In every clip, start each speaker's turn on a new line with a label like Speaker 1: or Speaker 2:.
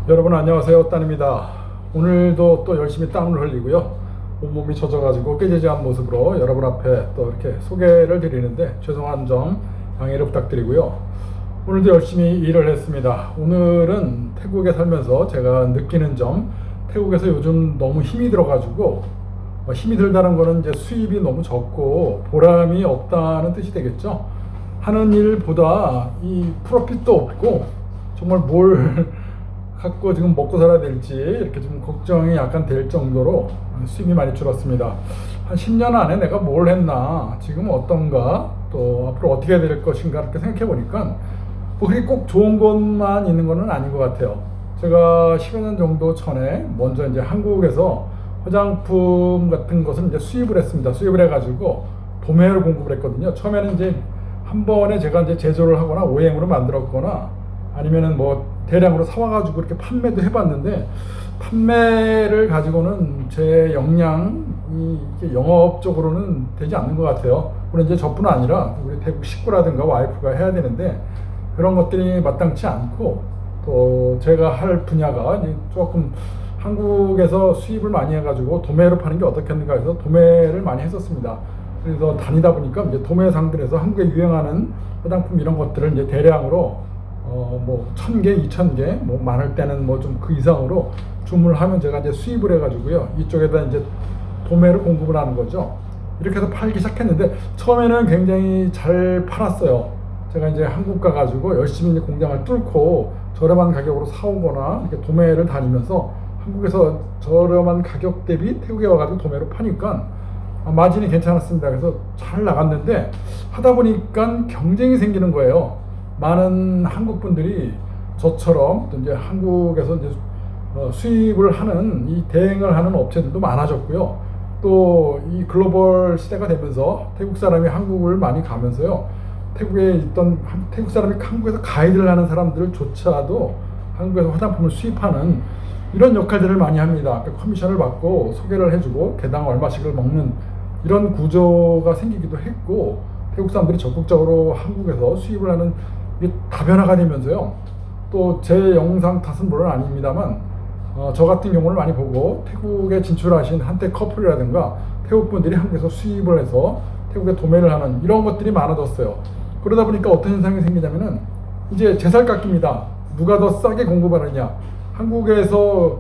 Speaker 1: 여러분 안녕하세요, 딴입니다. 오늘도 또 열심히 땀을 흘리고요, 온몸이 젖어가지고 깨지지한 모습으로 여러분 앞에 또 이렇게 소개를 드리는데 죄송한 점 양해를 부탁드리고요. 오늘도 열심히 일을 했습니다. 오늘은 태국에 살면서 제가 느끼는 점, 태국에서 요즘 너무 힘이 들어가지고, 힘이 들다는 거는 이제 수입이 너무 적고 보람이 없다는 뜻이 되겠죠. 하는 일보다 이 프로핏도 없고 정말 뭘 갖고 지금 먹고 살아야 될지 이렇게 좀 걱정이 약간 될 정도로 수입이 많이 줄었습니다. 한 10년 안에 내가 뭘 했나, 지금 어떤가, 또 앞으로 어떻게 될 것인가 이렇게 생각해 보니까 뭐 그게 꼭 좋은 것만 있는 것은 아닌 것 같아요. 제가 10여 년 정도 전에 먼저 이제 한국에서 화장품 같은 것을 이제 수입을 했습니다. 수입을 해가지고 도매를 공급을 했거든요. 처음에는 이제 한 번에 제가 이제 제조를 하거나 OEM으로 만들었거나 아니면은 뭐 대량으로 사와가지고 이렇게 판매도 해봤는데, 판매를 가지고는 제 역량이 이게 영업적으로는 되지 않는 것 같아요. 물론 이제 저뿐 아니라 우리 태국 식구라든가 와이프가 해야 되는데 그런 것들이 마땅치 않고, 또 제가 할 분야가 이제 조금 한국에서 수입을 많이 해가지고 도매로 파는 게 어떻겠는가 해서 도매를 많이 했었습니다. 그래서 다니다 보니까 이제 도매상들에서 한국에 유행하는 화장품 이런 것들을 이제 대량으로 뭐 1000개, 2000개, 뭐 많을 때는 뭐 좀 그 이상으로 주문을 하면 제가 이제 수입을 해가지고요, 이쪽에다 이제 도매를 공급을 하는 거죠. 이렇게 해서 팔기 시작했는데 처음에는 굉장히 잘 팔았어요. 제가 이제 한국 가가지고 열심히 이제 공장을 뚫고 저렴한 가격으로 사오거나 이렇게 도매를 다니면서 한국에서 저렴한 가격 대비 태국에 와가지고 도매로 파니까 마진이 괜찮았습니다. 그래서 잘 나갔는데 하다 보니까 경쟁이 생기는 거예요. 많은 한국 분들이 저처럼 또 이제 한국에서 이제 수입을 하는 이 대행을 하는 업체들도 많아졌고요. 또 이 글로벌 시대가 되면서 태국 사람이 한국을 많이 가면서요, 태국에 있던 태국 사람이 한국에서 가이드를 하는 사람들조차도 한국에서 화장품을 수입하는 이런 역할들을 많이 합니다. 그러니까 커미션을 받고 소개를 해주고 개당 얼마씩을 먹는 이런 구조가 생기기도 했고, 태국 사람들이 적극적으로 한국에서 수입을 하는 이게 다변화가 되면서요, 또 제 영상 탓은 물론 아닙니다만 저 같은 경우를 많이 보고 태국에 진출하신 한때 커플이라든가 태국 분들이 한국에서 수입을 해서 태국에 도매를 하는 이런 것들이 많아졌어요. 그러다 보니까 어떤 현상이 생기냐면은 이제 제살깎기입니다. 누가 더 싸게 공급하느냐. 한국에서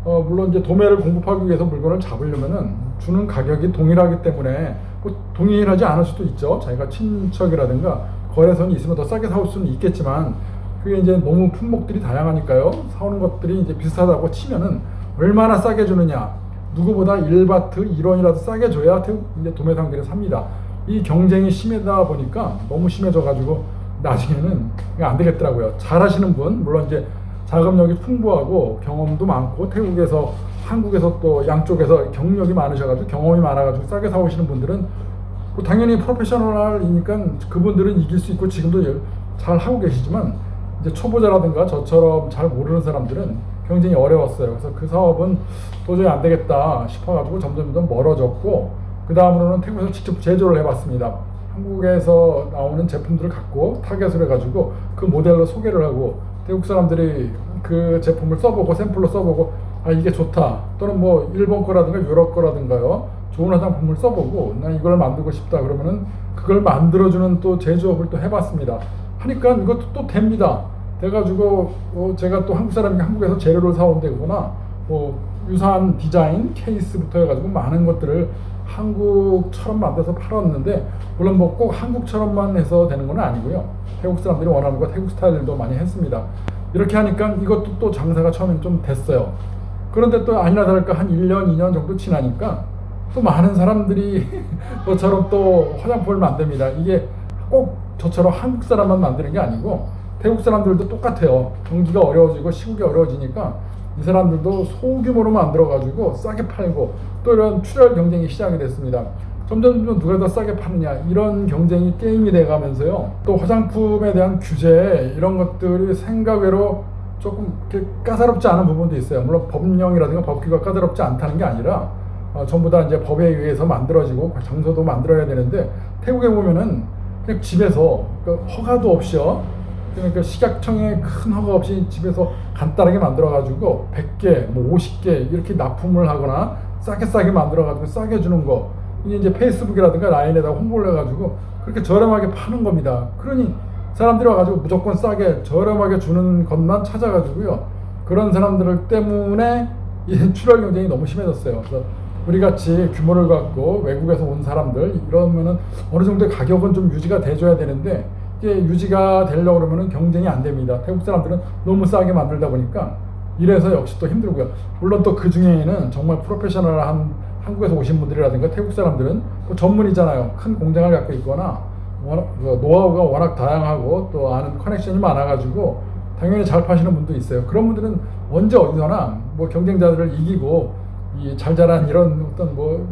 Speaker 1: 물론 이제 도매를 공급하기 위해서 물건을 잡으려면은 주는 가격이 동일하기 때문에 뭐 동일하지 않을 수도 있죠. 자기가 친척이라든가 거래선이 있으면 더 싸게 사올 수는 있겠지만, 그게 이제 너무 품목들이 다양하니까요, 사오는 것들이 이제 비슷하다고 치면은 얼마나 싸게 주느냐, 누구보다 1바트 1원이라도 싸게 줘야 태국 이제 도매상들이 삽니다. 이 경쟁이 심하다 보니까 너무 심해져가지고 나중에는 안 되겠더라고요. 잘하시는 분, 물론 이제 자금력이 풍부하고 경험도 많고 태국에서 한국에서 또 양쪽에서 경력이 많으셔가지고 경험이 많아가지고 싸게 사오시는 분들은 뭐 당연히 프로페셔널이니까 그분들은 이길 수 있고 지금도 잘 하고 계시지만, 이제 초보자라든가 저처럼 잘 모르는 사람들은 경쟁이 어려웠어요. 그래서 그 사업은 도저히 안 되겠다 싶어가지고 점점 멀어졌고, 그 다음으로는 태국에서 직접 제조를 해봤습니다. 한국에서 나오는 제품들을 갖고 타겟을 해가지고 그 모델로 소개를 하고 태국 사람들이 그 제품을 써보고 샘플로 써보고 이게 좋다, 또는 뭐 일본 거라든가 유럽 거라든가요, 좋은 화장품을 써보고 나 이걸 만들고 싶다 그러면은 그걸 만들어주는 또 제조업을 또 해봤습니다. 하니까 이것도 또 됩니다. 돼가지고 제가 또 한국 사람이 한국에서 재료를 사온다거나 뭐 유사한 디자인 케이스부터 해가지고 많은 것들을 한국처럼 만들어서 팔았는데, 물론 뭐 꼭 한국처럼만 해서 되는 건 아니고요, 태국 사람들이 원하는 거 태국 스타일도 많이 했습니다. 이렇게 하니까 이것도 또 장사가 처음엔 좀 됐어요. 그런데 또 아니나 다를까 한 1년, 2년 정도 지나니까 또 많은 사람들이 저처럼 또 화장품을 만듭니다. 이게 꼭 저처럼 한국 사람만 만드는 게 아니고 태국 사람들도 똑같아요. 경기가 어려워지고 시국이 어려워지니까 이 사람들도 소규모로 만들어가지고 싸게 팔고, 또 이런 출혈 경쟁이 시작이 됐습니다. 점점 누가 더 싸게 파느냐 이런 경쟁이 게임이 돼가면서요, 또 화장품에 대한 규제 이런 것들이 생각외로 조금 이렇게 까다롭지 않은 부분도 있어요. 물론 법령이라든가 법규가 까다롭지 않다는 게 아니라 전부 다 이제 법에 의해서 만들어지고 장소도 만들어야 되는데, 태국에 보면은 그냥 집에서 허가도 없이요, 그러니까 식약청에 큰 허가 없이 집에서 간단하게 만들어가지고 100개, 뭐 50개 이렇게 납품을 하거나 싸게 만들어가지고 싸게 주는 거. 이게 이제 페이스북이라든가 라인에다 홍보를 해가지고 그렇게 저렴하게 파는 겁니다. 그러니 사람들이 와가지고 무조건 싸게 저렴하게 주는 것만 찾아가지고요. 그런 사람들 때문에 이 출혈 경쟁이 너무 심해졌어요. 그래서 우리 같이 규모를 갖고 외국에서 온 사람들 이러면은 어느 정도의 가격은 좀 유지가 돼줘야 되는데 이게 유지가 되려고 그러면은 경쟁이 안 됩니다. 태국 사람들은 너무 싸게 만들다 보니까 이래서 역시 또 힘들고요. 물론 또 그 중에는 정말 프로페셔널한 한국에서 오신 분들이라든가 태국 사람들은 또 전문이잖아요. 큰 공장을 갖고 있거나 노하우가 워낙 다양하고 또 아는 커넥션이 많아가지고 당연히 잘 파시는 분도 있어요. 그런 분들은 언제 어디서나 뭐 경쟁자들을 이기고 이 잘 자란 이런 어떤 뭐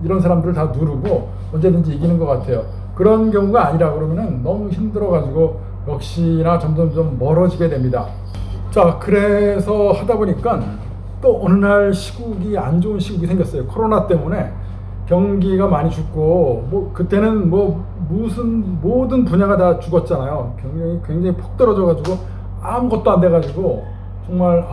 Speaker 1: 이런 사람들을 다 누르고 언제든지 이기는 것 같아요. 그런 경우가 아니라 그러면은 너무 힘들어가지고 역시나 점점 좀 멀어지게 됩니다. 자, 그래서 하다 보니까 또 어느 날 시국이 안 좋은 시국이 생겼어요. 코로나 때문에 경기가 많이 죽고 뭐 그때는 뭐 무슨 모든 분야가 다 죽었잖아요. 경영이 굉장히 폭 떨어져가지고 아무것도 안 돼가지고 정말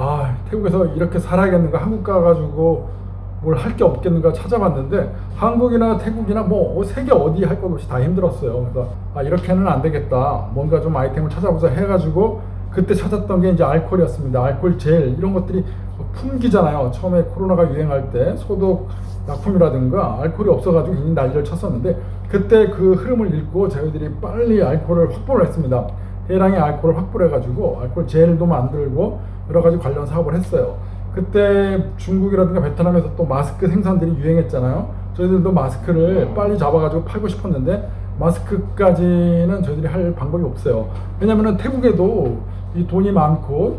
Speaker 1: 태국에서 이렇게 살아야겠는가, 한국 가가지고 뭘 할 게 없겠는가 찾아봤는데 한국이나 태국이나 뭐 세계 어디 할 것 없이 다 힘들었어요. 그래서 이렇게는 안 되겠다. 뭔가 좀 아이템을 찾아보자 해가지고 그때 찾았던 게 이제 알코올이었습니다. 알코올 젤 이런 것들이 품기잖아요. 처음에 코로나가 유행할 때 소독 약품이라든가 알코올이 없어가지고 굉장히 난리를 쳤었는데 그때 그 흐름을 읽고 저희들이 빨리 알코올을 확보를 했습니다. 대량의 알코올을 확보를 해가지고 알코올 젤도 만들고 여러 가지 관련 사업을 했어요. 그때 중국이라든가 베트남에서 또 마스크 생산들이 유행했잖아요. 저희들도 마스크를 빨리 잡아가지고 팔고 싶었는데 마스크까지는 저희들이 할 방법이 없어요. 왜냐면은 태국에도 이 돈이 많고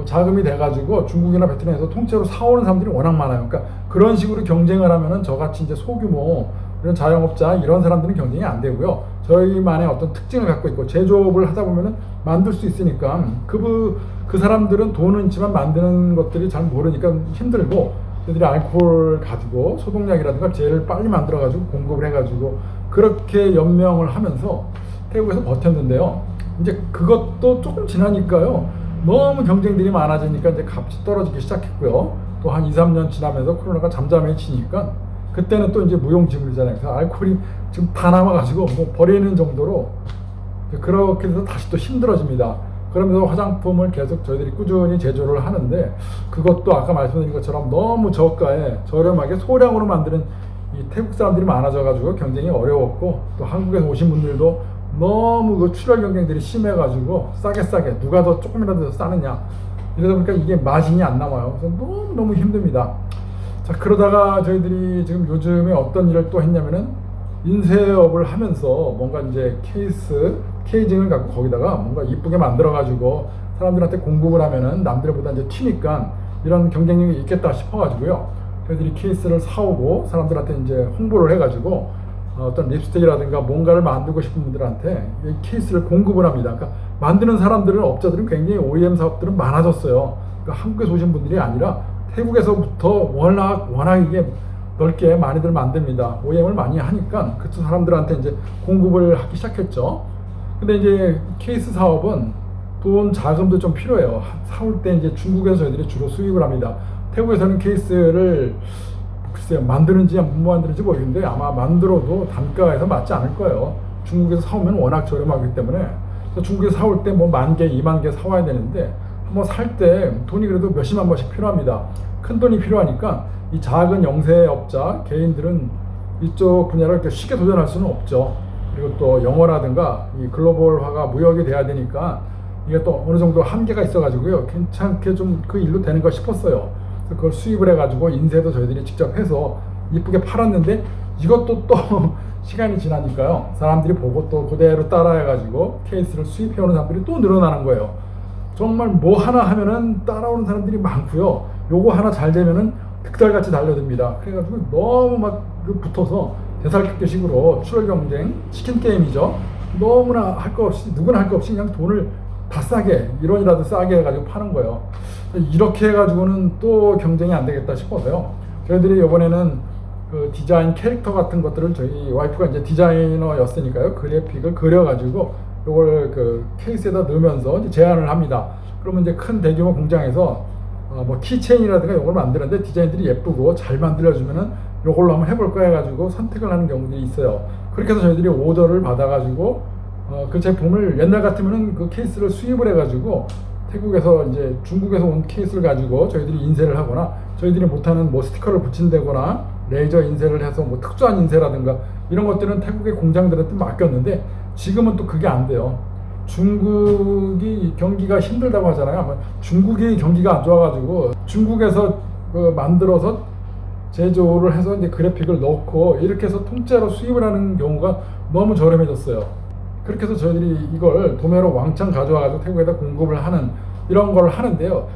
Speaker 1: 자금이 돼가지고 중국이나 베트남에서 통째로 사오는 사람들이 워낙 많아요. 그러니까 그런 식으로 경쟁을 하면은 저같이 이제 소규모 이런 자영업자 이런 사람들은 경쟁이 안 되고요. 저희만의 어떤 특징을 갖고 있고 제조업을 하다 보면은 만들 수 있으니까 그 사람들은 돈은 있지만 만드는 것들이 잘 모르니까 힘들고 저희들이 알코올 가지고 소독약이라든가 젤을 빨리 만들어 가지고 공급을 해가지고 그렇게 연명을 하면서 태국에서 버텼는데요. 이제 그것도 조금 지나니까요. 너무 경쟁들이 많아지니까 이제 값이 떨어지기 시작했고요. 또 한 2, 3년 지나면서 코로나가 잠잠해지니까 그때는 또 이제 무용지물이잖아요. 그래서 알코올이 지금 다 남아가지고 뭐 버리는 정도로 그렇게 돼서 다시 또 힘들어집니다. 그러면서 화장품을 계속 저희들이 꾸준히 제조를 하는데 그것도 아까 말씀드린 것처럼 너무 저가에 저렴하게 소량으로 만드는 이 태국 사람들이 많아져가지고 경쟁이 어려웠고 또 한국에서 오신 분들도 너무 그 출혈 경쟁들이 심해가지고 싸게 누가 더 조금이라도 더 싸느냐 이러다 보니까 이게 마진이 안 남아요. 그래서 너무 힘듭니다. 자, 그러다가 저희들이 지금 요즘에 어떤 일을 또 했냐면은 인쇄업을 하면서 뭔가 이제 케이징을 갖고 거기다가 뭔가 이쁘게 만들어가지고 사람들한테 공급을 하면은 남들보다 이제 튀니까 이런 경쟁력이 있겠다 싶어가지고요. 저희들이 케이스를 사오고 사람들한테 이제 홍보를 해가지고 어떤 립스틱이라든가 뭔가를 만들고 싶은 분들한테 이 케이스를 공급을 합니다. 그러니까 만드는 사람들은 업자들은 굉장히 OEM 사업들은 많아졌어요. 그러니까 한국에서 오신 분들이 아니라 태국에서부터 워낙 이게 넓게 많이들 만듭니다. OEM을 많이 하니까 그 사람들한테 이제 공급을 하기 시작했죠. 근데 이제 케이스 사업은 돈 자금도 좀 필요해요. 사올 때 이제 중국에서 저희들이 주로 수입을 합니다. 태국에서는 케이스를 글쎄요 만드는지 못 만드는지 모르겠는데 아마 만들어도 단가에서 맞지 않을 거예요. 중국에서 사오면 워낙 저렴하기 때문에 중국에서 사올 때 뭐 10,000개, 20,000개 사와야 되는데 한번 살 때 돈이 그래도 몇십만 원씩 필요합니다. 큰 돈이 필요하니까 이 작은 영세업자 개인들은 이쪽 분야를 이렇게 쉽게 도전할 수는 없죠. 그리고 또 영어라든가 이 글로벌화가 무역이 돼야 되니까 이게 또 어느 정도 한계가 있어가지고요. 괜찮게 좀 그 일로 되는가 싶었어요. 그래서 그걸 수입을 해가지고 인쇄도 저희들이 직접 해서 이쁘게 팔았는데 이것도 또 시간이 지나니까요. 사람들이 보고 또 그대로 따라해가지고 케이스를 수입해오는 사람들이 또 늘어나는 거예요. 정말 뭐 하나 하면은 따라오는 사람들이 많고요. 요거 하나 잘 되면은 득달같이 달려듭니다. 그래가지고 너무 막 붙어서 대살격식으로 출혈 경쟁, 치킨 게임이죠. 너무나 할 거 없이 누구나 할 거 없이 그냥 돈을 다 싸게 1원이라도 싸게 해가지고 파는 거예요. 이렇게 해가지고는 또 경쟁이 안 되겠다 싶어서요. 저희들이 이번에는 그 디자인 캐릭터 같은 것들을 저희 와이프가 이제 디자이너였으니까요. 그래픽을 그려가지고 요걸 그 케이스에다 넣으면서 이제 제안을 합니다. 그러면 이제 큰 대규모 공장에서 뭐 키체인이라든가 요걸 만드는데 디자인들이 예쁘고 잘 만들어주면은 요걸로 한번 해볼까 해가지고 선택을 하는 경우들이 있어요. 그렇게 해서 저희들이 오더를 받아가지고 그 제품을 옛날 같으면은 그 케이스를 수입을 해가지고 태국에서 이제 중국에서 온 케이스를 가지고 저희들이 인쇄를 하거나 저희들이 못하는 뭐 스티커를 붙인다거나 레이저 인쇄를 해서 뭐 특수한 인쇄라든가 이런 것들은 태국의 공장들한테 맡겼는데 지금은 또 그게 안 돼요. 중국이 경기가 힘들다고 하잖아요. 아마 중국이 경기가 안 좋아가지고 중국에서 그 만들어서 제조를 해서 이제 그래픽을 넣고 이렇게 해서 통째로 수입을 하는 경우가 너무 저렴해졌어요. 그렇게 해서 저희들이 이걸 도매로 왕창 가져와가지고 태국에다 공급을 하는 이런 걸 하는데요.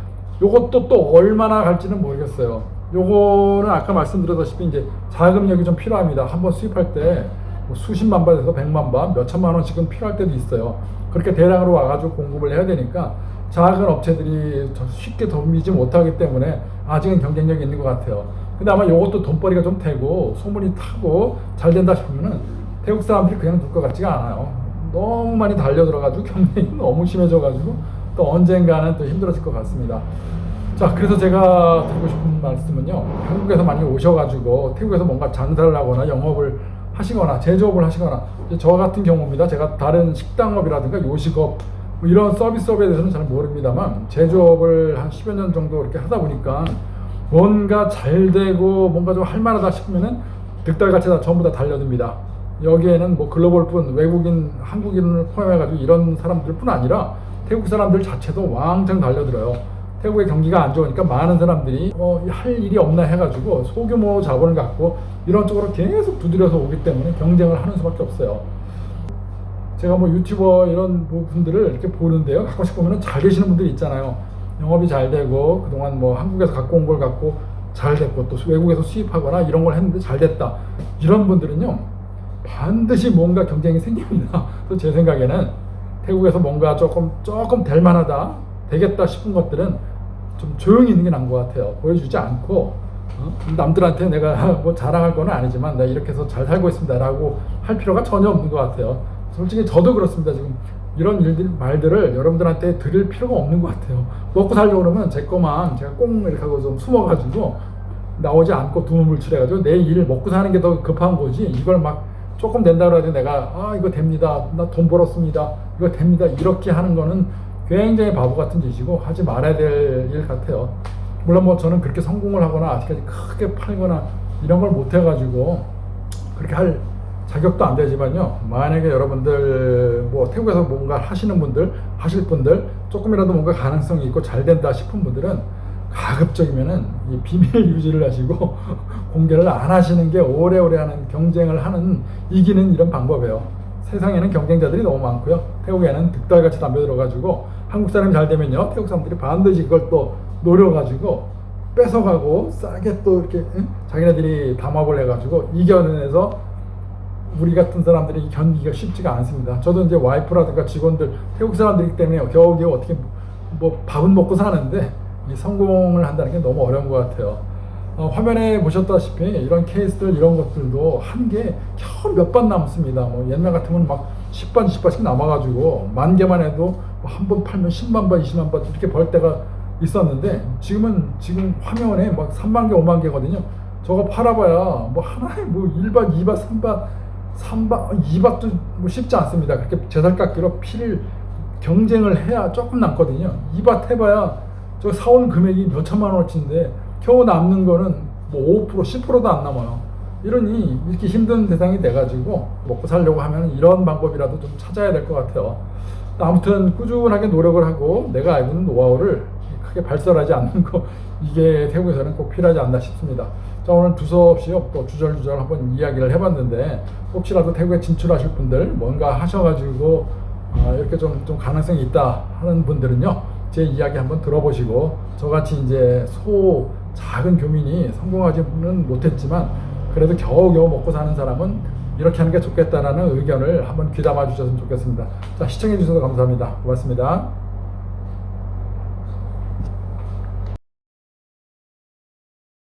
Speaker 1: 요것도 또 얼마나 갈지는 모르겠어요. 요거는 아까 말씀드렸다시피 이제 자금력이 좀 필요합니다. 한번 수입할 때 뭐 수십만 바에서 100만 바, 몇 천만 원씩은 필요할 때도 있어요. 그렇게 대량으로 와가지고 공급을 해야 되니까 작은 업체들이 쉽게 덤비지 못하기 때문에 아직은 경쟁력이 있는 것 같아요. 근데 아마 요것도 돈벌이가 좀 되고 소문이 타고 잘 된다 싶으면은 태국 사람들이 그냥 둘 것 같지가 않아요. 너무 많이 달려들어가지고 경쟁이 너무 심해져가지고 또 언젠가는 또 힘들어질 것 같습니다. 자, 그래서 제가 드리고 싶은 말씀은요, 한국에서 많이 오셔가지고 태국에서 뭔가 장사를 하거나 영업을 하시거나 제조업을 하시거나 저 같은 경우입니다. 제가 다른 식당업이라든가 요식업 뭐 이런 서비스업에 대해서는 잘 모릅니다만 제조업을 한 10여 년 정도 이렇게 하다 보니까 뭔가 잘 되고 뭔가 좀 할만하다 싶으면은 득달같이 다 전부 다 달려듭니다. 여기에는 뭐 글로벌뿐 외국인, 한국인을 포함해가지고 이런 사람들뿐 아니라 태국 사람들 자체도 왕창 달려들어요. 태국의 경기가 안 좋으니까 많은 사람들이 할 일이 없나 해가지고 소규모 자본을 갖고 이런 쪽으로 계속 두드려서 오기 때문에 경쟁을 하는 수밖에 없어요. 제가 뭐 유튜버 이런 분들을 이렇게 보는데요. 가끔씩 보면은 잘 되시는 분들이 있잖아요. 영업이 잘 되고 그동안 뭐 한국에서 갖고 온 걸 갖고 잘 됐고 또 외국에서 수입하거나 이런 걸 했는데 잘 됐다. 이런 분들은요. 반드시 뭔가 경쟁이 생깁니다. 그래서 제 생각에는 태국에서 뭔가 조금 될 만하다, 되겠다 싶은 것들은 좀 조용히 있는 게 나은 것 같아요. 보여주지 않고 남들한테 내가 뭐 자랑할 건 아니지만 내가 이렇게 해서 잘 살고 있습니다 라고 할 필요가 전혀 없는 것 같아요. 솔직히 저도 그렇습니다. 지금 이런 말들을 여러분들한테 드릴 필요가 없는 것 같아요. 먹고 살려고 그러면 제 거만 제가 꼭 이렇게 하고 좀 숨어가지고 나오지 않고 두문불출해가지고 내 일 먹고 사는 게 더 급한 거지, 이걸 막 조금 된다 그래가지고 내가 이거 됩니다, 나 돈 벌었습니다, 이거 됩니다, 이렇게 하는 거는 굉장히 바보 같은 짓이고 하지 말아야 될 일 같아요. 물론 뭐 저는 그렇게 성공을 하거나 아직까지 크게 팔거나 이런 걸 못 해가지고 그렇게 할 자격도 안 되지만요, 만약에 여러분들 뭐 태국에서 뭔가 하시는 분들, 하실 분들, 조금이라도 뭔가 가능성이 있고 잘 된다 싶은 분들은 가급적이면은 이 비밀 유지를 하시고 공개를 안 하시는 게 오래오래 하는 경쟁을 하는 이기는 이런 방법이에요. 세상에는 경쟁자들이 너무 많고요. 태국에는 득달같이 덤벼들어가지고 한국 사람이 잘 되면요, 태국 사람들이 반드시 그걸 또 노려가지고 뺏어가고 싸게 또 이렇게 자기네들이 담합을 해가지고 이겨내서 우리 같은 사람들이 견디기가 쉽지가 않습니다. 저도 이제 와이프라든가 직원들 태국 사람들이기 때문에 겨우겨우 어떻게 뭐 밥은 먹고 사는데 이 성공을 한다는 게 너무 어려운 것 같아요. 화면에 보셨다시피 이런 케이스들 이런 것들도 한 개 겨우 몇 번 남습니다. 뭐 옛날 같으면 막 10번, 20번씩 남아가지고 만 개만 해도 한 번 팔면 10만 번, 20만 번 이렇게 벌 때가 있었는데 지금 화면에 막 3만 개, 5만 개거든요. 저거 팔아봐야 뭐 하나에 뭐 1박, 2박, 3박, 2박도 뭐 쉽지 않습니다. 그렇게 제살깎기로 피를 경쟁을 해야 조금 남거든요. 2박 해봐야 저 사온 금액이 몇 천만 원어치인데 겨우 남는 거는 뭐 5%, 10%도 안 남아요. 이러니 이렇게 힘든 세상이 돼가지고 먹고 살려고 하면 이런 방법이라도 좀 찾아야 될 것 같아요. 아무튼 꾸준하게 노력을 하고 내가 알고 있는 노하우를 크게 발설하지 않는 거, 이게 태국에서는 꼭 필요하지 않나 싶습니다. 자, 오늘 두서없이 또 주절주절 한번 이야기를 해봤는데 혹시라도 태국에 진출하실 분들 뭔가 하셔가지고 이렇게 좀 가능성이 있다 하는 분들은요, 제 이야기 한번 들어보시고 저같이 이제 작은 교민이 성공하지는 못했지만 그래도 겨우겨우 먹고 사는 사람은 이렇게 하는 게 좋겠다라는 의견을 한번 귀담아 주셨으면 좋겠습니다. 자, 시청해 주셔서 감사합니다. 고맙습니다.